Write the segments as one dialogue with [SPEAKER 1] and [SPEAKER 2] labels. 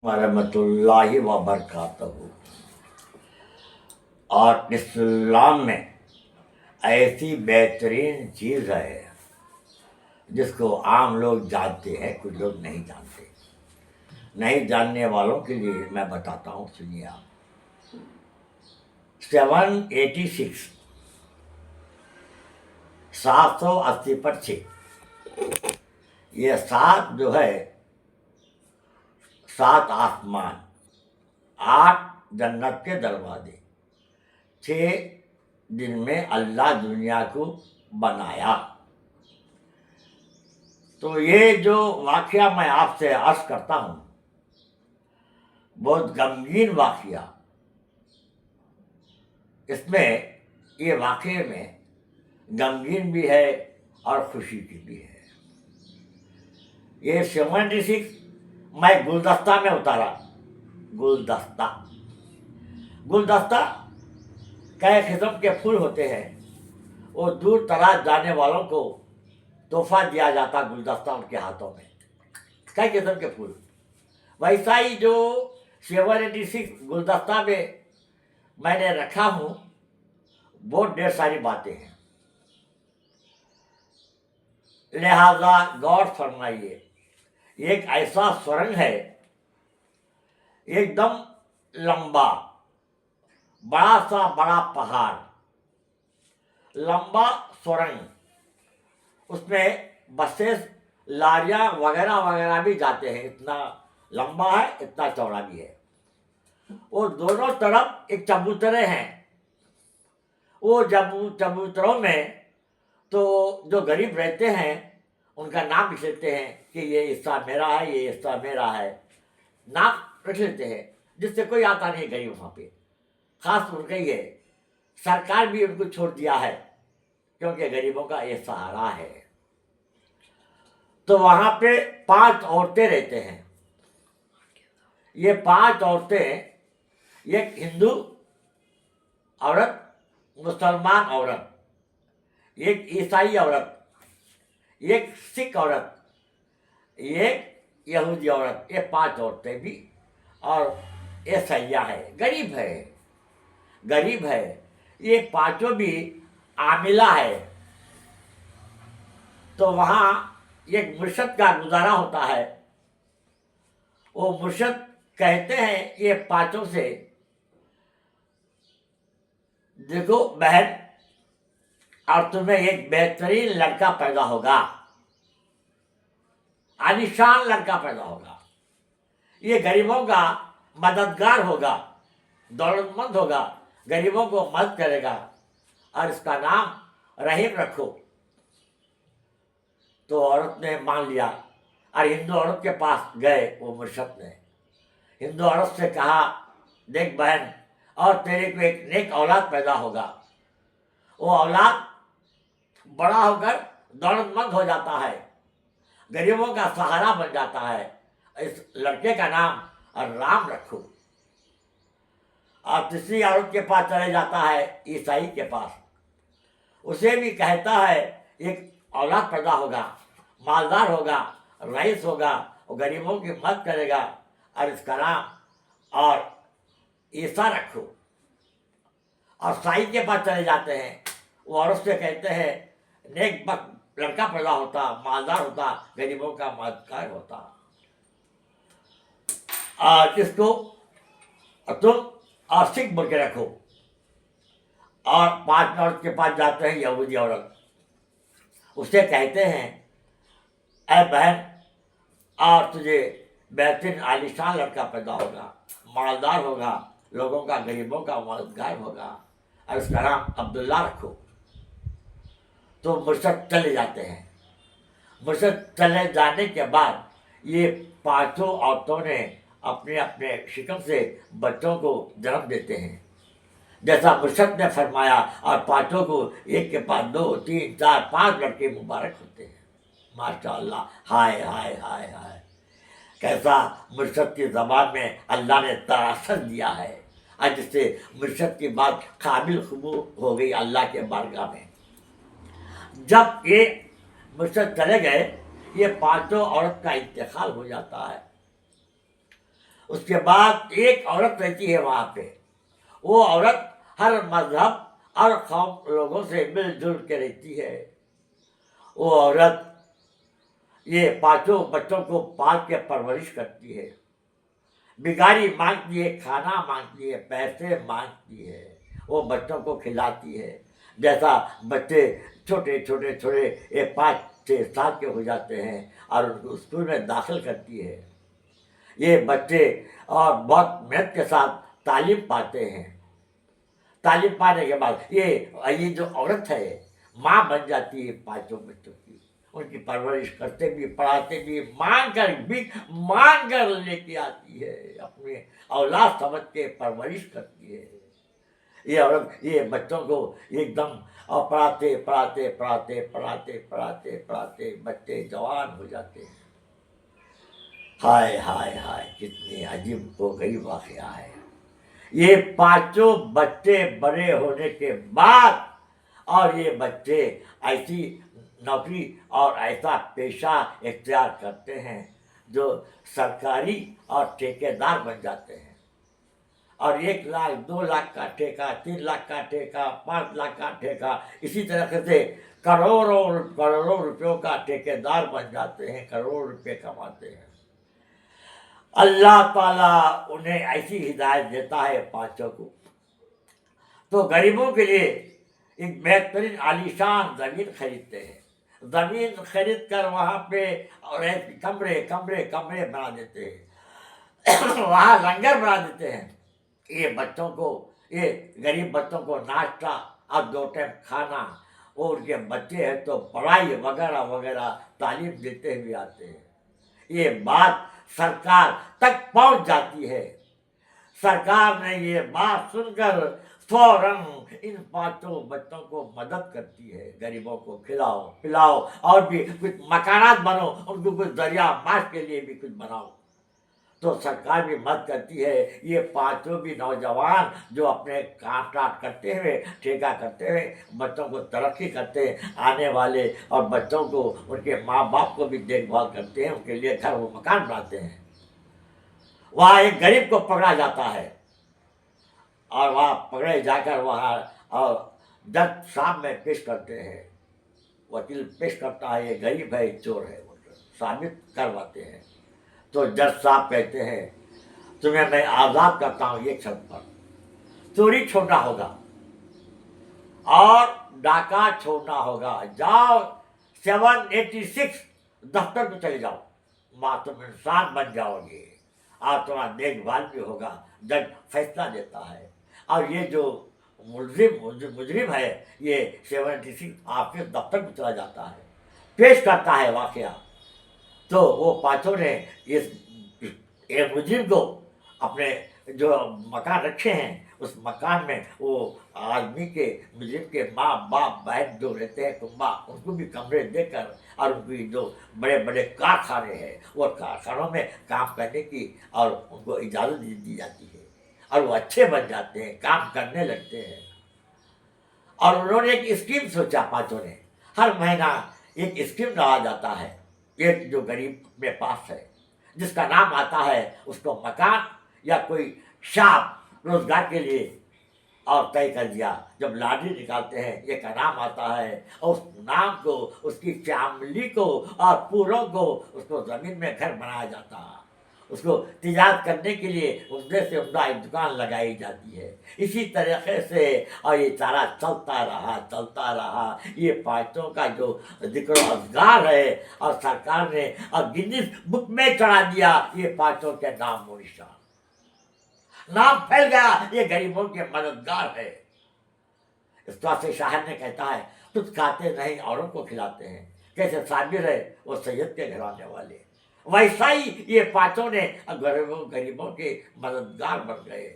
[SPEAKER 1] वरहमतुल्लाहि व बरकातहू। और इस्लाम में ऐसी बेहतरीन चीज़ है जिसको आम लोग जानते हैं, कुछ लोग नहीं जानते। नहीं जानने वालों के लिए मैं बताता हूँ, सुनिए आप। 786 780 पर 6, ये 7 जो है 7 आसमान, 8 जन्नत के दरवाजे, 6 दिन में अल्लाह दुनिया को बनाया। तो ये जो वाक़या मैं आपसे अर्ज करता हूँ, बहुत गमगीन वाक़या। इसमें ये वाक़ये में गमगीन भी है और खुशी की भी है। ये 76 मैं गुलदस्ता में उतारा। गुलदस्ता गुलदस्ता कई किस्म के फूल होते हैं, वो दूर दराज जाने वालों को तोहफा दिया जाता गुलदस्ता उनके हाथों में, कई किस्म के फूल। वैसा ही जो 786 गुलदस्ता में मैंने रखा हूँ, बहुत ढेर सारी बातें हैं। लिहाजा गौर फरमाइए, एक ऐसा सुरंग है, एकदम लंबा, बड़ा सा बड़ा पहाड़, लंबा सुरंग, उसमें बसेस, लारियां वगैरह वगैरह भी जाते हैं। इतना लंबा है, इतना चौड़ा भी है। वो दोनों तरफ एक चबूतरे हैं। वो चबूतरों में तो जो गरीब रहते हैं उनका नाम लिख लेते हैं कि ये हिस्सा मेरा है, ये हिस्सा मेरा है, नाम रख लेते हैं, जिससे कोई आता नहीं गरीब वहाँ पे। खास उनका ही है, सरकार भी उनको छोड़ दिया है क्योंकि गरीबों का ये सहारा है। तो वहाँ पे 5 औरतें रहते हैं। ये 5 औरतें, एक हिंदू औरत, मुसलमान औरत, एक ईसाई औरत, एक सिख औरत, एक यहूदी औरत, ये 5 औरतें भी। और ये सैया है, गरीब है, गरीब है। ये पांचों भी आमिला है। तो वहाँ एक मुर्शद का गुजारा होता है। वो मुर्शद कहते हैं ये पांचों से, देखो बहन, और तुम्हें एक बेहतरीन लड़का पैदा होगा, आलिशान लड़का पैदा होगा। ये गरीबों का मददगार होगा, दौलतमंद होगा, गरीबों को मदद करेगा, और इसका नाम रहीम रखो। तो औरत ने मान लिया और हिंदू औरत के पास गए। वो मुर्शद ने हिंदू औरत से कहा, देख बहन, और तेरे को एक नेक औलाद पैदा होगा। वो औलाद बड़ा होकर दौलतमंद हो जाता है, गरीबों का सहारा बन जाता है। इस लड़के का नाम राम रखो। और तीसरी औरत के पास चले जाता है, ईसाई के पास। उसे भी कहता है एक औलाद पैदा होगा, मालदार होगा, रईस होगा, और गरीबों की मदद करेगा, और इसका नाम और ईसा रखो। और साई के पास चले जाते हैं। वो औरत से कहते हैं नेक बख्त लड़का पैदा होता, मालदार होता, गरीबों का मददगार होता। और इसको तुम और सिख बोल के रखो। और 5 औरत के पास जाते हैं यहूदी औरत। उसे कहते हैं, ऐ बहन, और तुझे बेहतरीन आलिशान लड़का पैदा होगा, मालदार होगा, लोगों का, गरीबों का मददगार होगा, और उसका नाम अब्दुल्ला रखो। तो मुर्शद चले जाते हैं। मुर्शद चले जाने के बाद ये 5 औरतों ने अपने अपने शिकम से बच्चों को जन्म देते हैं, जैसा मुर्शद ने फरमाया। और 5 को एक के पास 2, 3, 4, 5 लड़के मुबारक होते हैं। माशाअल्लाह, हाय हाय हाय हाय, कैसा मुर्शद की ज़बान में अल्लाह ने तरासर दिया है, और जिससे मुर्शद की बात काबिल कबूल हो गई अल्लाह के बारगाह में। जब ये मुर्शद चले गए, ये 5 औरत का इंतकाल हो जाता है। उसके बाद एक औरत रहती है वहाँ पे। वो औरत हर मजहब और कौम लोगों से मिलजुल के रहती है। वो औरत ये पांचों बच्चों को पाल के परवरिश करती है, भिखारी मांगती है, खाना मांगती है, पैसे मांगती है, वो बच्चों को खिलाती है। जैसा बच्चे छोटे छोटे छोटे 5 6 साल के हो जाते हैं और उनको स्कूल में दाखिल करती है। ये बच्चे और बहुत मेहनत के साथ तालीम पाते हैं। तालीम पाने के बाद ये जो औरत है माँ बन जाती है पांचों बच्चों की। उनकी परवरिश करते भी, पढ़ाते भी, मांग कर लेके आती है, अपने औलाद समझ के परवरिश करती है। ये औरत ये बच्चों को एकदम और पढ़ाते पढ़ाते पढ़ाते पढ़ाते पढ़ाते पढ़ाते बच्चे जवान हो जाते हैं। हाय हाय हाय, कितनी अजीब को गरीब वाकया है। ये पांचों बच्चे बड़े होने के बाद और ये बच्चे ऐसी नौकरी और ऐसा पेशा इख्तियार करते हैं जो सरकारी और ठेकेदार बन जाते हैं। और 1 लाख 2 लाख का ठेका, 3 लाख का ठेका, 5 लाख का ठेका, इसी तरह से करोड़ों करोड़ों रुपयों का ठेकेदार बन जाते हैं, करोड़ों रुपए कमाते हैं। अल्लाह ताला उन्हें ऐसी हिदायत देता है पांचों को। तो गरीबों के लिए एक बेहतरीन आलीशान जमीन खरीदते हैं। जमीन खरीद कर वहाँ पे और कमरे कमरे कमरे बना देते हैं वहाँ लंगर बना देते हैं। ये बच्चों को, ये गरीब बच्चों को नाश्ता और 2 टाइम खाना, और उनके बच्चे हैं तो पढ़ाई वगैरह वगैरह तालीम देते हुए आते हैं। ये बात सरकार तक पहुंच जाती है। सरकार ने ये बात सुनकर फौरन इन पांचों बच्चों को मदद करती है। गरीबों को खिलाओ पिलाओ और भी कुछ मकानात बनो, उनको कुछ दरिया माश के लिए भी कुछ बनाओ। तो सरकार भी मदद करती है। ये पांचों भी नौजवान जो अपने काम काट करते हुए, ठेका करते हुए बच्चों को तरक्की करते हैं, आने वाले और बच्चों को, उनके माँ बाप को भी देखभाल करते हैं, उनके लिए घर वो मकान बनाते हैं। वहाँ एक गरीब को पकड़ा जाता है और वहाँ पकड़े जाकर वहाँ और जज साहब में पेश करते हैं। वकील पेश करता है, ये गरीब है, चोर है, वो साबित करवाते हैं। तो जज साहब कहते हैं, तुम्हें मैं आज़ाद करता हूँ एक शर्त पर, चोरी छोड़ना होगा और डाका छोड़ना होगा। जाओ 786 दफ्तर में चले जाओ, माँ तुम इंसान बन जाओगे और तुम्हारा देखभाल भी होगा। जज फैसला देता है और ये जो मुजरिम है ये 786 आपके दफ्तर में चला जाता है, पेश करता है वाकया। तो वो पांचों ने इस मुजरिम को अपने जो मकान रखे हैं उस मकान में वो आदमी के, मुजरिम के माँ बाप बहन जो रहते हैं कुंबा, उनको भी कमरे देकर और उनकी जो बड़े बड़े कारखाने हैं वो कारखानों में काम करने की और उनको इजाज़त दी जाती है और वो अच्छे बन जाते हैं, काम करने लगते हैं। और उन्होंने एक स्कीम सोचा पांचों ने, हर महीना एक स्कीम डाला जाता है। एक जो गरीब में पास है जिसका नाम आता है उसको मकान या कोई शाप रोजगार के लिए और तय कर दिया। जब लॉटरी निकालते हैं एक नाम आता है और उस नाम को, उसकी फैमिली को और पूरों को उसको ज़मीन में घर बनाया जाता है। उसको तिजारत करने के लिए उम्दे से उम्दा एक दुकान लगाई जाती है। इसी तरीके से और ये सारा चलता रहा। ये पांचों का जो जिक्र अज़गार है और सरकार ने अब गिनीज बुक में चढ़ा दिया ये पांचों के नाम और निशान। नाम फैल गया, ये गरीबों के मददगार है। इस तरह से शायर ने कहता है, कुछ खाते नहीं औरों को खिलाते हैं, कैसे साबिर है वो सैयद के घराने वाले। वैसा ही ये पांचों ने गरीबों के मददगार बन गए।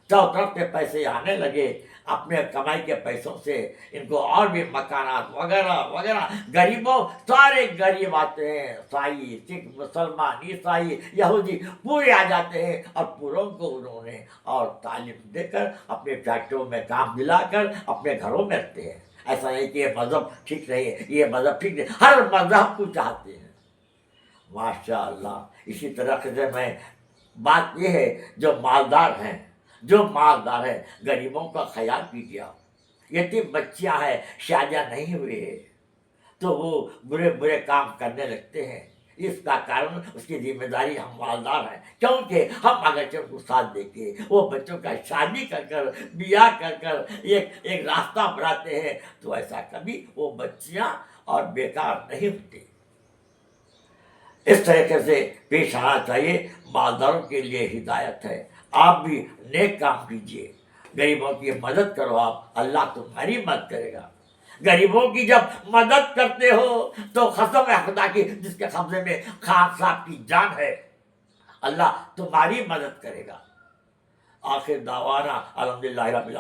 [SPEAKER 1] चारों तरफ से पैसे आने लगे, अपने कमाई के पैसों से इनको और भी मकानात वगैरह वगैरह। गरीबों सारे गरीब आते हैं, ईसाई, सिख, मुसलमान, ईसाई, यहूदी पूरे आ जाते हैं और पूरों को उन्होंने और तालीम देकर अपने फैक्ट्रियों में काम दिलाकर अपने घरों में रखते हैं। ऐसा नहीं कि ये मज़हब ठीक नहीं है, ये मज़हब ठीक नहीं, हर मज़हब को चाहते हैं। माशाअल्लाह। इसी तरह से मैं बात यह है जो मालदार है गरीबों का ख्याल कीजिए आप। यतीम बच्चियां हैं, शादियां नहीं हुई है, तो वो बुरे बुरे काम करने लगते हैं। इसका कारण उसकी जिम्मेदारी हम मालदार हैं, क्योंकि हम अगर उनको साथ देके वो बच्चों का शादी कर कर ब्याह कर कर एक रास्ता बढ़ाते हैं, तो ऐसा कभी वो बच्चियां और बेकार नहीं होती। इस तरीके से पेश आना चाहिए। मालदारों के लिए हिदायत है, आप भी नेक काम कीजिए, गरीबों की मदद करो आप, अल्लाह तुम्हारी मदद करेगा। गरीबों की जब मदद करते हो तो कसम है खुदा की जिसके कब्जे में खान साहब की जान है, अल्लाह तुम्हारी मदद करेगा। आखिर दावाना अल्हम्दुलिल्लाह रब्बिल